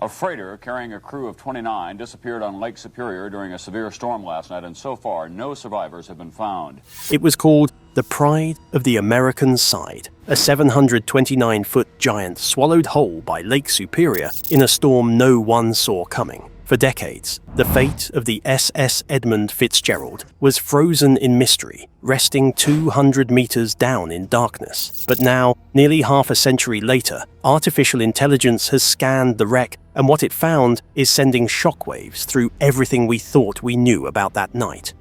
A freighter carrying a crew of 29 disappeared on Lake Superior during a severe storm last night, and so far, no survivors have been found. It was called the Pride of the American Side, a 729-foot giant swallowed whole by Lake Superior in a storm no one saw coming. For decades, the fate of the SS Edmund Fitzgerald was frozen in mystery, resting 200 meters down in darkness. But now, nearly half a century later, artificial intelligence has scanned the wreck, and what it found is sending shockwaves through everything we thought we knew about that night.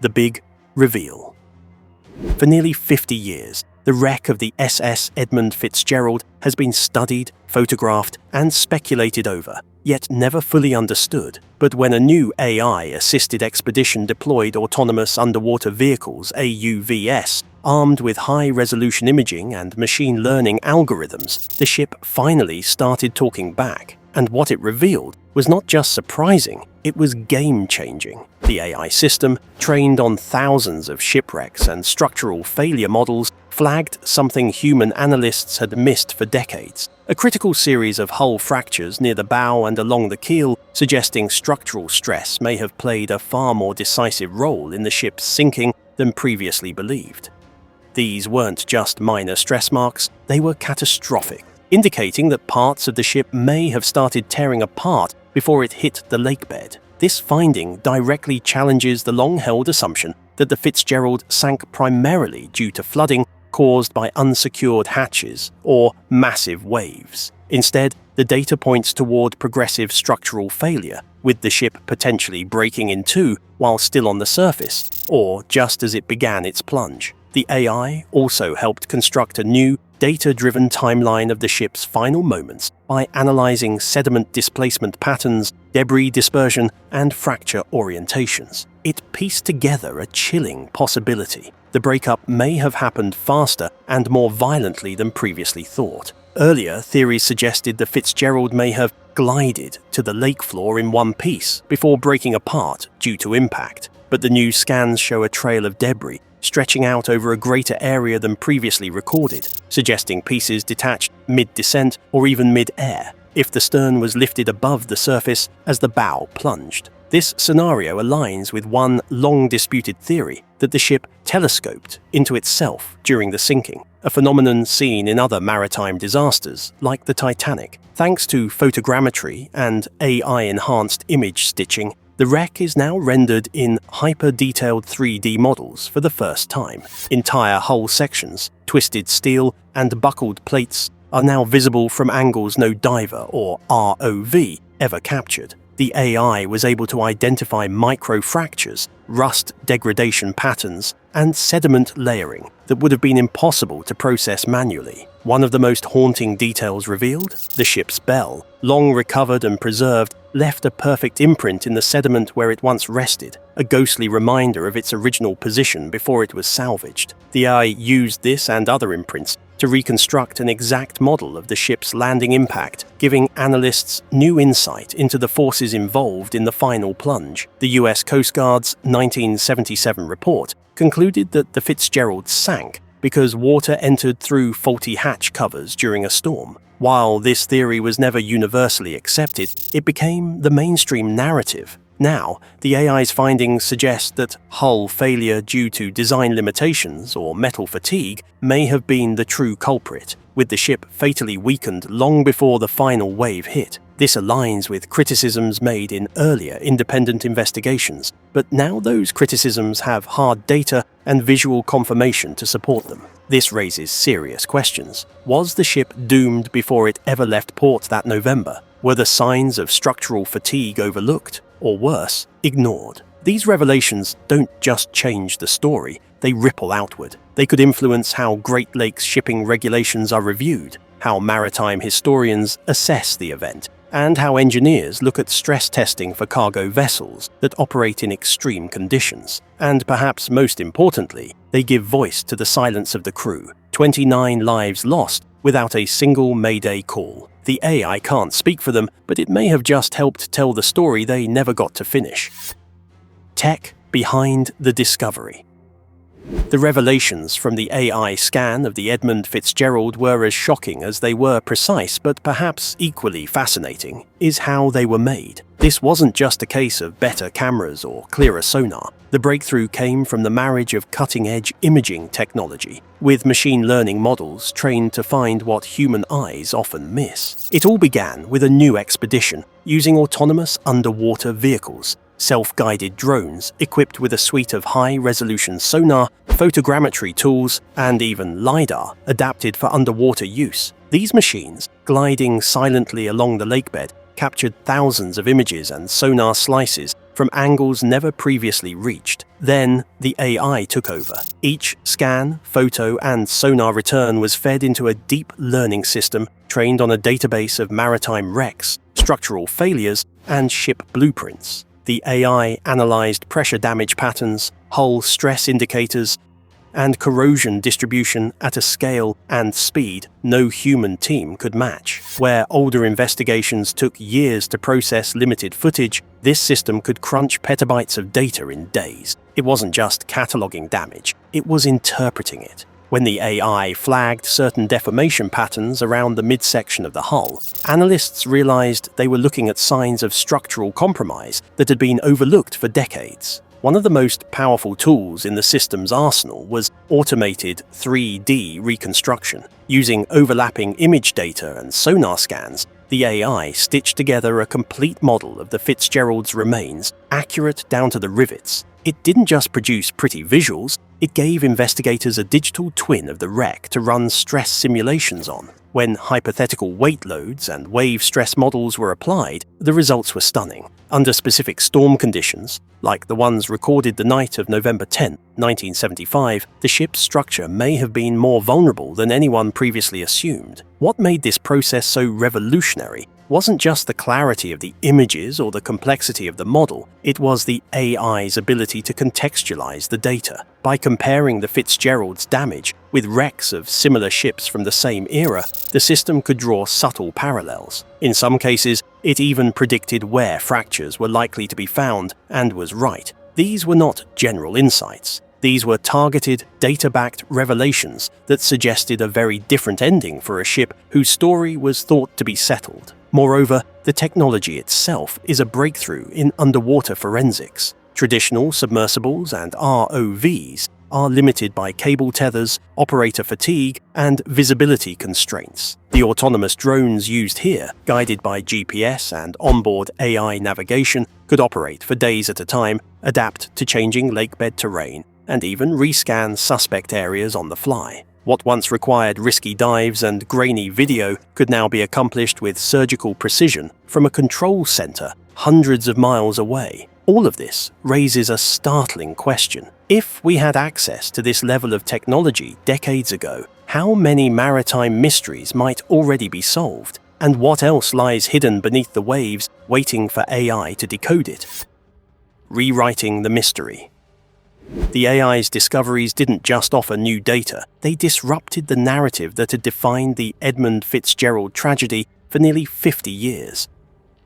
The big reveal. For nearly 50 years, the wreck of the SS Edmund Fitzgerald has been studied, photographed, and speculated over, yet never fully understood. But when a new AI-assisted expedition deployed autonomous underwater vehicles, AUVs, armed with high-resolution imaging and machine learning algorithms, the ship finally started talking back. And what it revealed was not just surprising, it was game-changing. The AI system, trained on thousands of shipwrecks and structural failure models, flagged something human analysts had missed for decades. A critical series of hull fractures near the bow and along the keel, suggesting structural stress may have played a far more decisive role in the ship's sinking than previously believed. These weren't just minor stress marks, they were catastrophic, indicating that parts of the ship may have started tearing apart before it hit the lakebed. This finding directly challenges the long-held assumption that the Fitzgerald sank primarily due to flooding caused by unsecured hatches or massive waves. Instead, the data points toward progressive structural failure, with the ship potentially breaking in two while still on the surface, or just as it began its plunge. The AI also helped construct a new, data-driven timeline of the ship's final moments by analyzing sediment displacement patterns, debris dispersion, and fracture orientations. It pieced together a chilling possibility. The breakup may have happened faster and more violently than previously thought. Earlier, theories suggested the Fitzgerald may have glided to the lake floor in one piece before breaking apart due to impact. But the new scans show a trail of debris stretching out over a greater area than previously recorded, suggesting pieces detached mid-descent or even mid-air, if the stern was lifted above the surface as the bow plunged. This scenario aligns with one long-disputed theory that the ship telescoped into itself during the sinking, a phenomenon seen in other maritime disasters like the Titanic. Thanks to photogrammetry and AI-enhanced image stitching, the wreck is now rendered in hyper-detailed 3D models for the first time. Entire hull sections, twisted steel, and buckled plates are now visible from angles no diver or ROV ever captured. The AI was able to identify micro-fractures, rust degradation patterns, and sediment layering that would have been impossible to process manually. One of the most haunting details revealed, the ship's bell, long recovered and preserved, left a perfect imprint in the sediment where it once rested, a ghostly reminder of its original position before it was salvaged. The AI used this and other imprints to reconstruct an exact model of the ship's landing impact, giving analysts new insight into the forces involved in the final plunge. The US Coast Guard's 1977 report concluded that the Fitzgerald sank because water entered through faulty hatch covers during a storm. While this theory was never universally accepted, it became the mainstream narrative. Now, the AI's findings suggest that hull failure due to design limitations or metal fatigue may have been the true culprit, with the ship fatally weakened long before the final wave hit. This aligns with criticisms made in earlier independent investigations, but now those criticisms have hard data and visual confirmation to support them. This raises serious questions. Was the ship doomed before it ever left port that November? Were the signs of structural fatigue overlooked? Or worse, ignored? These revelations don't just change the story, they ripple outward. They could influence how Great Lakes shipping regulations are reviewed, how maritime historians assess the event, and how engineers look at stress testing for cargo vessels that operate in extreme conditions. And perhaps most importantly, they give voice to the silence of the crew. 29 lives lost without a single Mayday call. The AI can't speak for them, but it may have just helped tell the story they never got to finish. Tech behind the discovery. The revelations from the AI scan of the Edmund Fitzgerald were as shocking as they were precise, but perhaps equally fascinating is how they were made. This wasn't just a case of better cameras or clearer sonar. The breakthrough came from the marriage of cutting-edge imaging technology with machine learning models trained to find what human eyes often miss. It all began with a new expedition using autonomous underwater vehicles, self-guided drones equipped with a suite of high-resolution sonar, photogrammetry tools, and even LiDAR adapted for underwater use. These machines, gliding silently along the lakebed, captured thousands of images and sonar slices from angles never previously reached. Then, the AI took over. Each scan, photo, and sonar return was fed into a deep learning system trained on a database of maritime wrecks, structural failures, and ship blueprints. The AI analyzed pressure damage patterns, hull stress indicators, and corrosion distribution at a scale and speed no human team could match. Where older investigations took years to process limited footage, this system could crunch petabytes of data in days. It wasn't just cataloging damage, it was interpreting it. When the AI flagged certain deformation patterns around the midsection of the hull, analysts realized they were looking at signs of structural compromise that had been overlooked for decades. One of the most powerful tools in the system's arsenal was automated 3D reconstruction. Using overlapping image data and sonar scans, the AI stitched together a complete model of the Fitzgerald's remains, accurate down to the rivets. It didn't just produce pretty visuals, it gave investigators a digital twin of the wreck to run stress simulations on. When hypothetical weight loads and wave stress models were applied, the results were stunning. Under specific storm conditions, like the ones recorded the night of November 10, 1975, the ship's structure may have been more vulnerable than anyone previously assumed. What made this process so revolutionary wasn't just the clarity of the images or the complexity of the model, it was the AI's ability to contextualize the data. By comparing the Fitzgerald's damage with wrecks of similar ships from the same era, the system could draw subtle parallels. In some cases, it even predicted where fractures were likely to be found, and was right. These were not general insights. These were targeted, data-backed revelations that suggested a very different ending for a ship whose story was thought to be settled. Moreover, the technology itself is a breakthrough in underwater forensics. Traditional submersibles and ROVs are limited by cable tethers, operator fatigue, and visibility constraints. The autonomous drones used here, guided by GPS and onboard AI navigation, could operate for days at a time, adapt to changing lakebed terrain, and even rescan suspect areas on the fly. What once required risky dives and grainy video could now be accomplished with surgical precision from a control center hundreds of miles away. All of this raises a startling question. If we had access to this level of technology decades ago, how many maritime mysteries might already be solved? And what else lies hidden beneath the waves, waiting for AI to decode it? Rewriting the mystery. The AI's discoveries didn't just offer new data, they disrupted the narrative that had defined the Edmund Fitzgerald tragedy for nearly 50 years.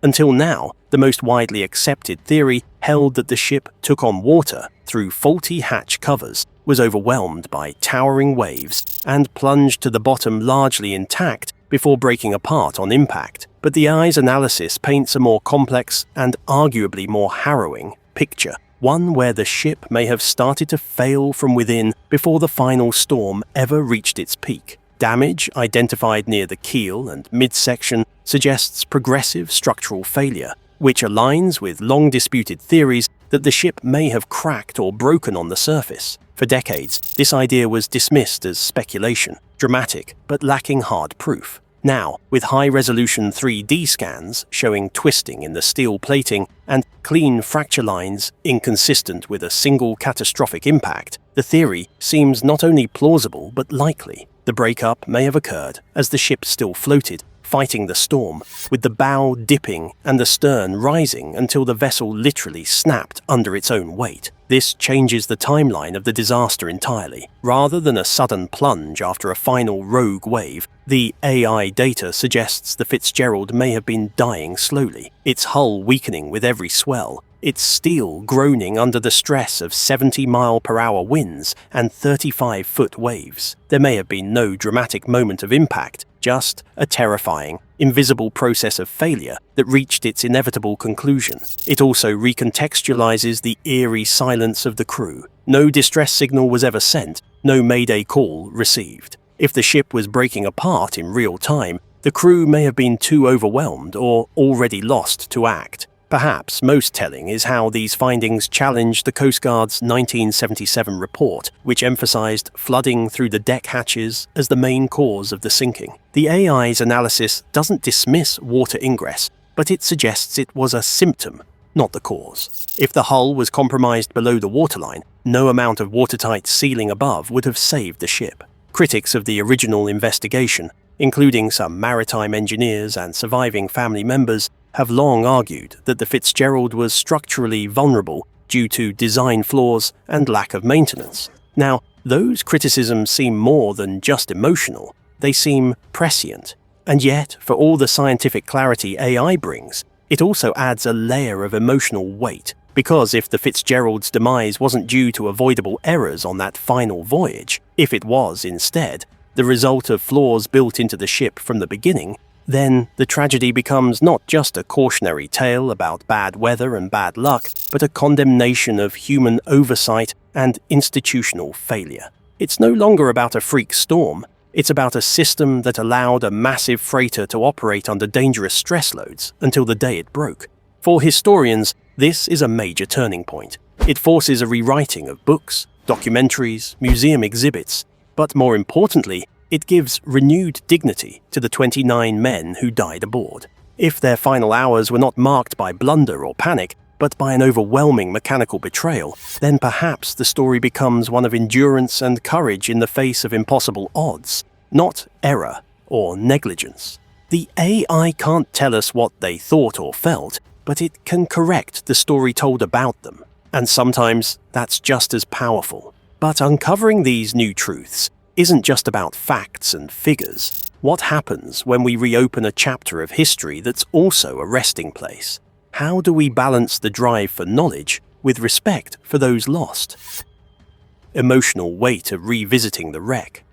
Until now, the most widely accepted theory held that the ship took on water through faulty hatch covers, was overwhelmed by towering waves, and plunged to the bottom largely intact before breaking apart on impact. But the AI's analysis paints a more complex and arguably more harrowing picture. One where the ship may have started to fail from within before the final storm ever reached its peak. Damage identified near the keel and midsection suggests progressive structural failure, which aligns with long-disputed theories that the ship may have cracked or broken on the surface. For decades, this idea was dismissed as speculation, dramatic but lacking hard proof. Now, with high-resolution 3D scans showing twisting in the steel plating and clean fracture lines inconsistent with a single catastrophic impact, the theory seems not only plausible but likely. The breakup may have occurred as the ship still floated, fighting the storm, with the bow dipping and the stern rising until the vessel literally snapped under its own weight. This changes the timeline of the disaster entirely. Rather than a sudden plunge after a final rogue wave, the AI data suggests the Fitzgerald may have been dying slowly, its hull weakening with every swell, its steel groaning under the stress of 70-mile-per-hour winds and 35-foot waves. There may have been no dramatic moment of impact, just a terrifying, invisible process of failure that reached its inevitable conclusion. It also recontextualizes the eerie silence of the crew. No distress signal was ever sent, no mayday call received. If the ship was breaking apart in real time, the crew may have been too overwhelmed or already lost to act. Perhaps most telling is how these findings challenged the Coast Guard's 1977 report, which emphasized flooding through the deck hatches as the main cause of the sinking. The AI's analysis doesn't dismiss water ingress, but it suggests it was a symptom, not the cause. If the hull was compromised below the waterline, no amount of watertight sealing above would have saved the ship. Critics of the original investigation, including some maritime engineers and surviving family members, have long argued that the Fitzgerald was structurally vulnerable due to design flaws and lack of maintenance. Now, those criticisms seem more than just emotional, they seem prescient. And yet, for all the scientific clarity AI brings, it also adds a layer of emotional weight. Because if the Fitzgerald's demise wasn't due to avoidable errors on that final voyage, if it was, instead, the result of flaws built into the ship from the beginning, then the tragedy becomes not just a cautionary tale about bad weather and bad luck, but a condemnation of human oversight and institutional failure. It's no longer about a freak storm, it's about a system that allowed a massive freighter to operate under dangerous stress loads until the day it broke. For historians, this is a major turning point. It forces a rewriting of books, documentaries, museum exhibits, but more importantly, it gives renewed dignity to the 29 men who died aboard. If their final hours were not marked by blunder or panic, but by an overwhelming mechanical betrayal, then perhaps the story becomes one of endurance and courage in the face of impossible odds, not error or negligence. The AI can't tell us what they thought or felt, but it can correct the story told about them. And sometimes that's just as powerful. But uncovering these new truths isn't just about facts and figures. What happens when we reopen a chapter of history that's also a resting place? How do we balance the drive for knowledge with respect for those lost? Emotional weight of revisiting the wreck.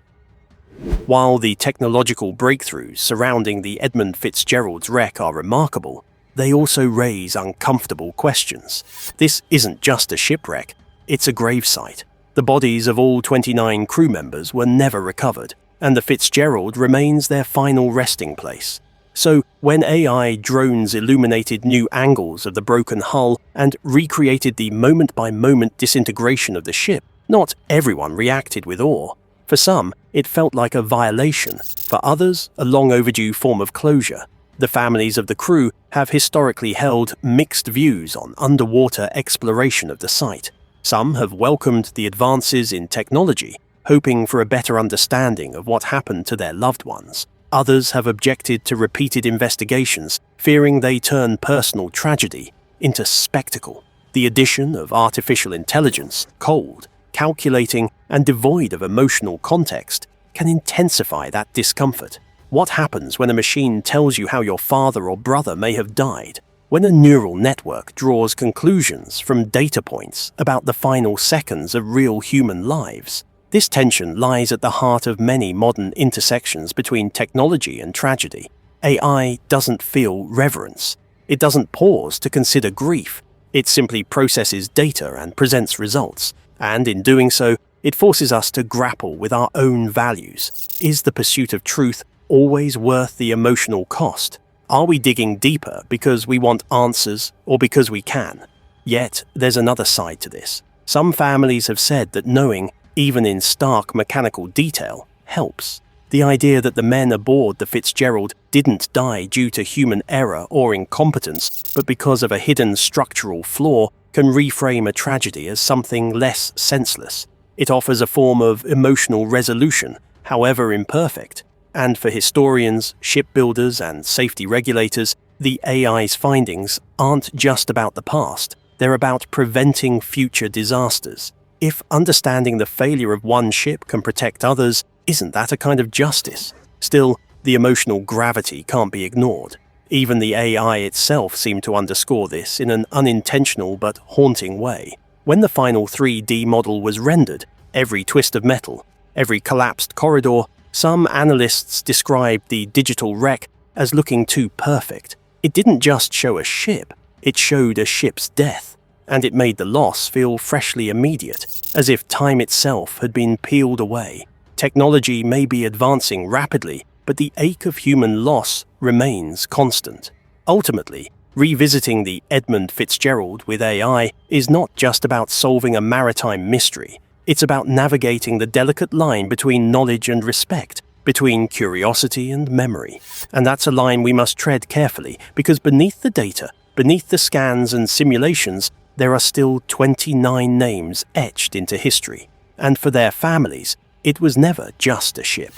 While the technological breakthroughs surrounding the Edmund Fitzgerald's wreck are remarkable, they also raise uncomfortable questions. This isn't just a shipwreck, it's a gravesite. The bodies of all 29 crew members were never recovered, and the Fitzgerald remains their final resting place. So, when AI drones illuminated new angles of the broken hull and recreated the moment-by-moment disintegration of the ship, not everyone reacted with awe. For some, it felt like a violation. For others, a long-overdue form of closure. The families of the crew have historically held mixed views on underwater exploration of the site. Some have welcomed the advances in technology, hoping for a better understanding of what happened to their loved ones. Others have objected to repeated investigations, fearing they turn personal tragedy into spectacle. The addition of artificial intelligence, cold, calculating, and devoid of emotional context, can intensify that discomfort. What happens when a machine tells you how your father or brother may have died? When a neural network draws conclusions from data points about the final seconds of real human lives? This tension lies at the heart of many modern intersections between technology and tragedy. AI doesn't feel reverence. It doesn't pause to consider grief. It simply processes data and presents results. And in doing so, it forces us to grapple with our own values. Is the pursuit of truth always worth the emotional cost? Are we digging deeper because we want answers or because we can? Yet, there's another side to this. Some families have said that knowing, even in stark mechanical detail, helps. The idea that the men aboard the Fitzgerald didn't die due to human error or incompetence, but because of a hidden structural flaw, can reframe a tragedy as something less senseless. It offers a form of emotional resolution, however imperfect. And for historians, shipbuilders, and safety regulators, the AI's findings aren't just about the past, they're about preventing future disasters. If understanding the failure of one ship can protect others, isn't that a kind of justice? Still, the emotional gravity can't be ignored. Even the AI itself seemed to underscore this in an unintentional but haunting way. When the final 3D model was rendered, every twist of metal, every collapsed corridor, some analysts described the digital wreck as looking too perfect. It didn't just show a ship, it showed a ship's death, and it made the loss feel freshly immediate, as if time itself had been peeled away. Technology may be advancing rapidly, but the ache of human loss remains constant. Ultimately, revisiting the Edmund Fitzgerald with AI is not just about solving a maritime mystery. It's about navigating the delicate line between knowledge and respect, between curiosity and memory. And that's a line we must tread carefully, because beneath the data, beneath the scans and simulations, there are still 29 names etched into history. And for their families, it was never just a ship.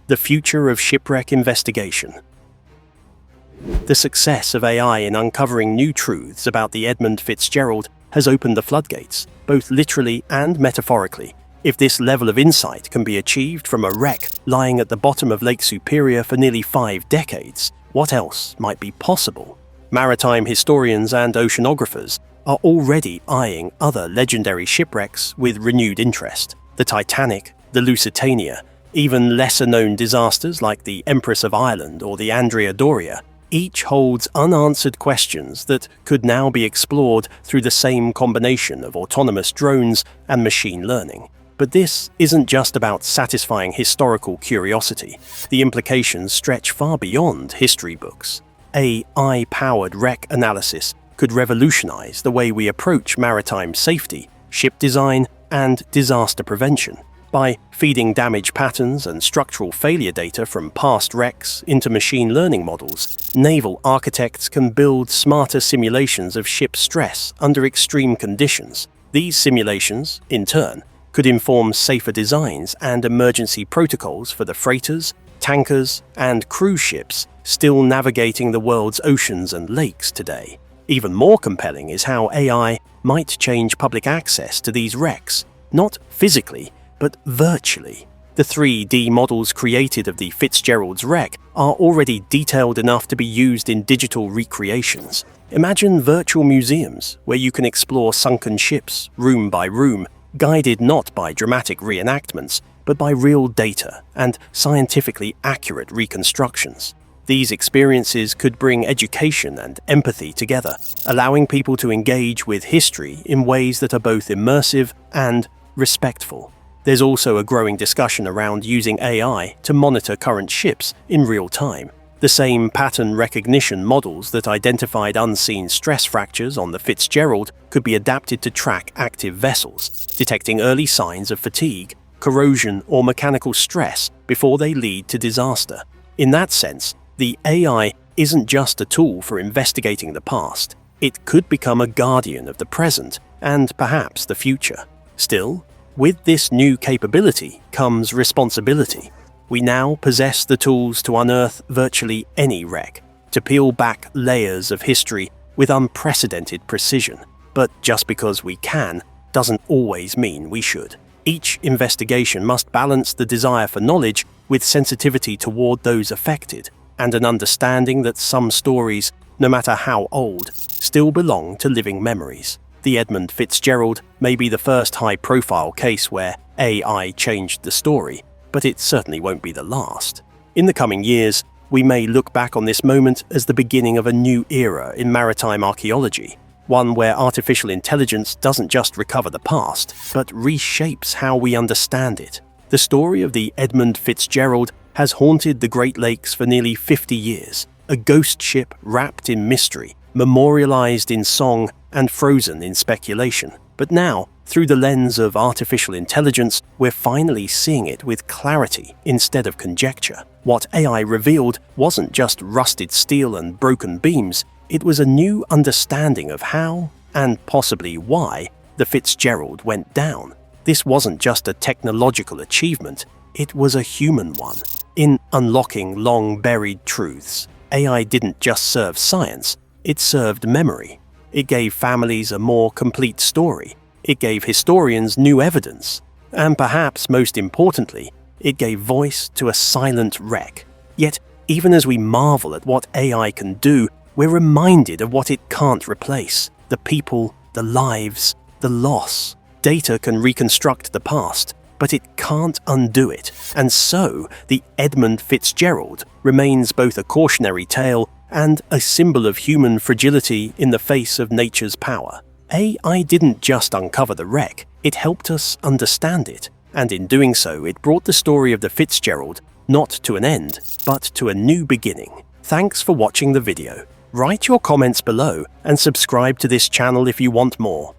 The future of shipwreck investigation. The success of AI in uncovering new truths about the Edmund Fitzgerald has opened the floodgates, both literally and metaphorically. If this level of insight can be achieved from a wreck lying at the bottom of Lake Superior for nearly 5 decades, what else might be possible? Maritime historians and oceanographers are already eyeing other legendary shipwrecks with renewed interest. The Titanic, the Lusitania, even lesser-known disasters like the Empress of Ireland or the Andrea Doria, each holds unanswered questions that could now be explored through the same combination of autonomous drones and machine learning. But this isn't just about satisfying historical curiosity. The implications stretch far beyond history books. AI-powered wreck analysis could revolutionize the way we approach maritime safety, ship design, and disaster prevention. By feeding damage patterns and structural failure data from past wrecks into machine learning models, naval architects can build smarter simulations of ship stress under extreme conditions. These simulations, in turn, could inform safer designs and emergency protocols for the freighters, tankers, and cruise ships still navigating the world's oceans and lakes today. Even more compelling is how AI might change public access to these wrecks, not physically, but virtually. The 3D models created of the Fitzgerald's wreck are already detailed enough to be used in digital recreations. Imagine virtual museums where you can explore sunken ships, room by room, guided not by dramatic reenactments, but by real data and scientifically accurate reconstructions. These experiences could bring education and empathy together, allowing people to engage with history in ways that are both immersive and respectful. There's also a growing discussion around using AI to monitor current ships in real time. The same pattern recognition models that identified unseen stress fractures on the Fitzgerald could be adapted to track active vessels, detecting early signs of fatigue, corrosion, or mechanical stress before they lead to disaster. In that sense, the AI isn't just a tool for investigating the past. It could become a guardian of the present and perhaps the future. Still, with this new capability comes responsibility. We now possess the tools to unearth virtually any wreck, to peel back layers of history with unprecedented precision. But just because we can doesn't always mean we should. Each investigation must balance the desire for knowledge with sensitivity toward those affected, and an understanding that some stories, no matter how old, still belong to living memories. The Edmund Fitzgerald may be the first high-profile case where AI changed the story, but it certainly won't be the last. In the coming years, we may look back on this moment as the beginning of a new era in maritime archaeology, one where artificial intelligence doesn't just recover the past, but reshapes how we understand it. The story of the Edmund Fitzgerald has haunted the Great Lakes for nearly 50 years, a ghost ship wrapped in mystery, memorialized in song and frozen in speculation. But now, through the lens of artificial intelligence, we're finally seeing it with clarity instead of conjecture. What AI revealed wasn't just rusted steel and broken beams, it was a new understanding of how, and possibly why, the Fitzgerald went down. This wasn't just a technological achievement, it was a human one. In unlocking long-buried truths, AI didn't just serve science, it served memory. It gave families a more complete story. It gave historians new evidence. And perhaps most importantly, it gave voice to a silent wreck. Yet, Even as we marvel at what AI can do, we're reminded of what it can't replace: the people, the lives, the loss. Data can reconstruct the past, but it can't undo it. And so, the Edmund Fitzgerald remains both a cautionary tale and a symbol of human fragility in the face of nature's power. AI didn't just uncover the wreck, it helped us understand it. And in doing so, it brought the story of the Fitzgerald not to an end, but to a new beginning. Thanks for watching the video. Write your comments below and subscribe to this channel if you want more.